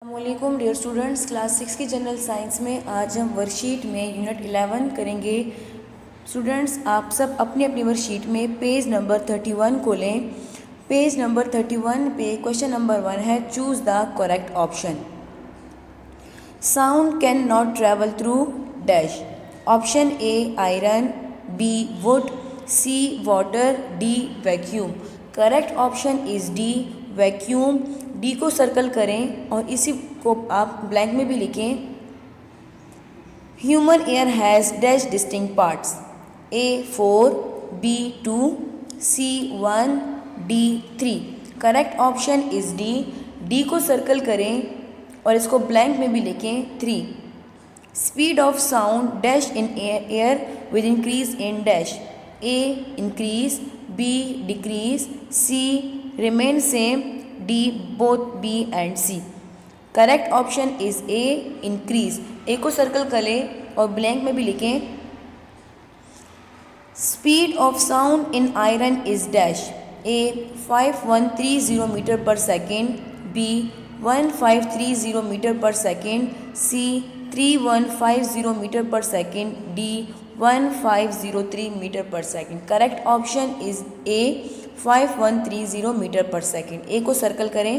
अस्सलामुअलैकुम dear students, class 6 की general science में आज हम वर्कशीट में यूनिट 11 करेंगे। स्टूडेंट्स, आप सब अपनी अपनी वर्कशीट में पेज नंबर 31 को लें। पेज नंबर 31 पे क्वेश्चन नंबर 1 है, choose the correct option. Sound can not travel through dash. Option A iron, B wood, C water, D vacuum. Correct option is D vacuum. D को circle करें और इसी को आप ब्लैंक में भी लिखें। Human ear has dash distinct parts. A 4, B 2, C 1, D 3। Correct option is D. D को सर्कल करें और इसको ब्लैंक में भी लिखें 3। Speed of sound dash in air with increase in dash. A increase, B decrease, C remain same, D both B and C. Correct option is A increase. A को circle करें और blank में भी लिखें। Speed of sound in iron is dash. A 5130 metre per second, B 1530 metre per second, C 3150 metre per second, D 1503 metre per second. Correct option is A 5130 metre per second. ए को circle करें।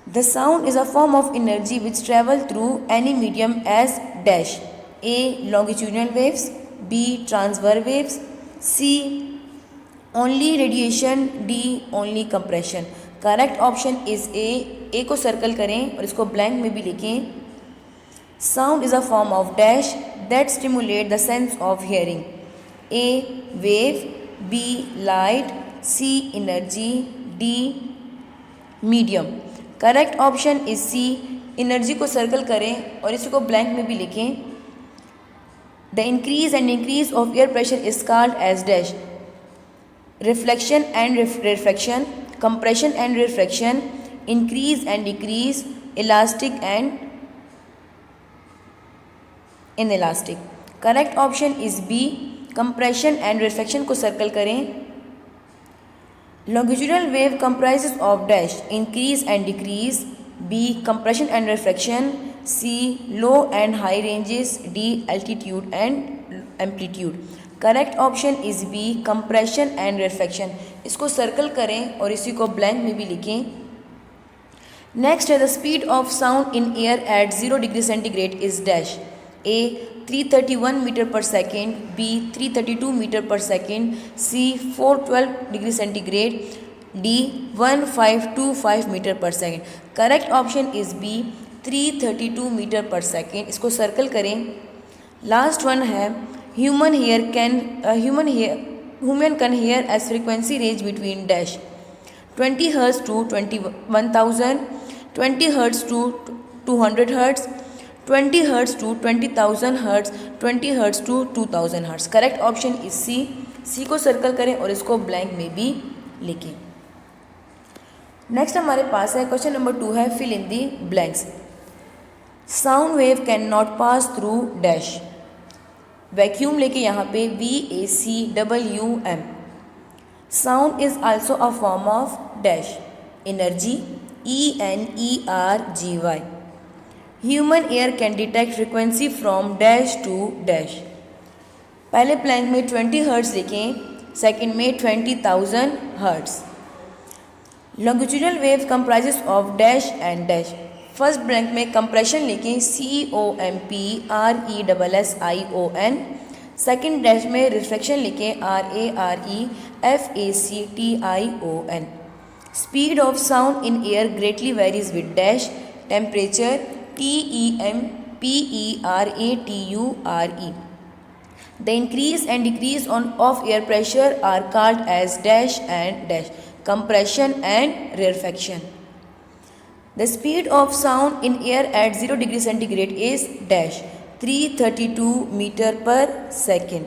The sound is a form of energy which travel through any medium as dash. A longitudinal waves, B transverse waves, C only radiation, D only compression. Correct option is A. A को circle करें और इसको blank में भी लिखें। Sound is a form of dash that stimulate the sense of hearing. A wave, B light, C energy, D medium. Correct option is C. Energy को circle करें और इसको ब्लैंक में भी लिखें। The increase and increase of air pressure is called as dash. Reflection and refraction, compression and refraction, increase and decrease, elastic and inelastic. Correct option is B. Compression and refraction को circle करें। Longitudinal wave comprises of dash increase and decrease, B compression and refraction, C low and high ranges, D altitude and amplitude. Correct option is B compression and refraction. इसको circle करें और इसी को blank में भी लिखें। Next है the speed of sound in air at 0 degree centigrade is dash. A 331 meter per second, B 332 meter per second, C 412 degree centigrade, D 1525 meter per second. Correct option is B 332 meter per second. इसको circle करें। Last one है human can hear as frequency range between dash 20 hertz to 21,000, 20 hertz to 200 hertz, 20 hertz to 20,000 hertz, 20 hertz to 2,000 hertz. Correct option is C. C को circle करें और इसको blank में भी लिखें। नेक्स्ट हमारे पास है क्वेश्चन नंबर 2 है, fill in the blanks. Sound wave can not pass through dash. Vacuum लेके यहाँ पे VACWM। Sound is also a form of dash energy, ENERGY। Human ear can detect frequency from dash to dash. पहले blank में 20 hertz लिखें, second में 20,000 hertz. Longitudinal wave comprises of dash and dash. First blank में compression लिखें, COMPRESSION। Second dash में refraction लिखें, RAREFACTION। Speed of sound in air greatly varies with dash. Temperature TEMPERATURE। The increase and decrease of air pressure are called as dash and dash, compression and rarefaction. The speed of sound in air at 0 degree centigrade is dash 332 meter per second.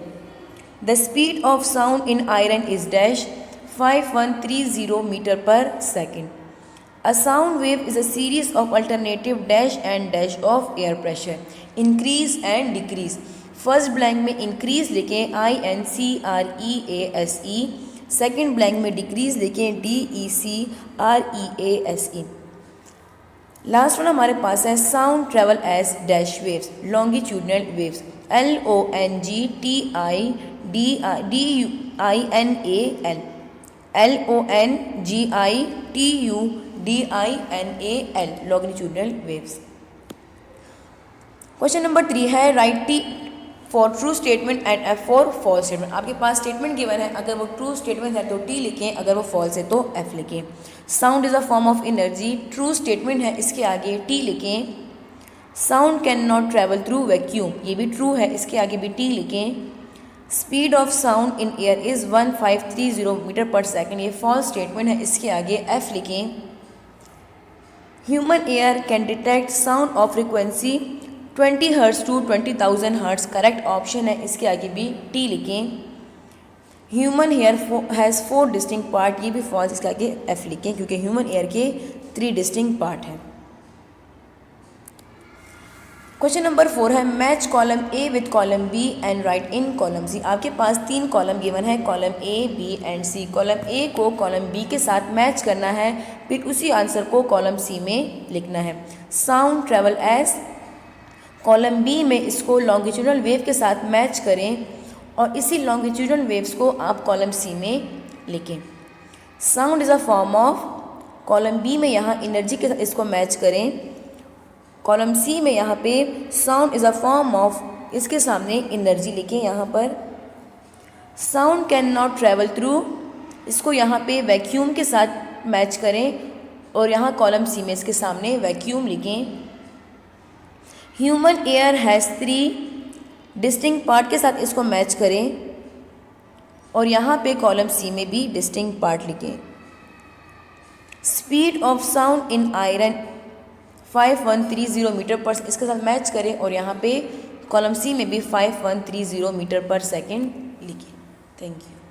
The speed of sound in iron is dash 5130 meter per second. A sound wave is a series of alternative dash and dash of air pressure, increase and decrease. First blank में increase लिखें, INCREASE। Second blank में decrease लिखें, DECREASE। Last one हमारे पास है sound travel as dash waves, longitudinal waves, LONGITIDINAL, LONGITUDINAL, longitudinal waves. Question number 3 है right T for true statement and F for false statement. आपके पास statement given है, अगर वो ट्रू स्टेटमेंट है तो T लिखें, अगर वो फॉल्स है तो F लिखें। Sound is a form of energy, true statement है, इसके आगे T लिखें। Sound can not travel through vacuum, ये भी ट्रू है, इसके आगे भी T लिखें। Speed of sound in air is 1530 metre per second, ये फॉल्स स्टेटमेंट है, इसके आगे F लिखें। Human ear can detect sound of frequency 20 hertz to 20,000 hertz, correct option है, इसके आगे भी T लिखें। Human ear has 4 distinct part, ये भी फॉल्स, इसके आगे F लिखें, क्योंकि ह्यूमन एयर के 3 डिस्टिंक्ट पार्ट हैं। क्वेश्चन नंबर 4 है match column A with column B and right in column C। आपके पास 3 कॉलम गिवन है, column A, B and C। Column A को कॉलम B के साथ मैच करना है, फिर उसी आंसर को कॉलम C में लिखना है। Sound travel as, column B में इसको लॉन्गिट्यूडनल वेव के साथ मैच करें और इसी लॉन्गिट्यूडनल वेव्स को आप कॉलम C में लिखें। Sound is a form of, column B में यहाँ एनर्जी के साथ इसको मैच करें, कॉलम C में यहाँ पे sound is a form of, इसके सामने एनर्जी लिखें यहाँ पर। Sound can not travel through, इसको यहाँ पे वैक्यूम के साथ मैच करें और यहाँ कॉलम C में इसके सामने वैक्यूम लिखें। Human ear has 3 distinct part के साथ इसको मैच करें और यहाँ पे कॉलम C में भी डिस्टिंक्ट पार्ट लिखें। Speed of sound in iron 5130 metre per, इसके साथ मैच करें और यहाँ पे कॉलम C में भी 5130 मीटर पर सेकेंड लिखें। Thank you.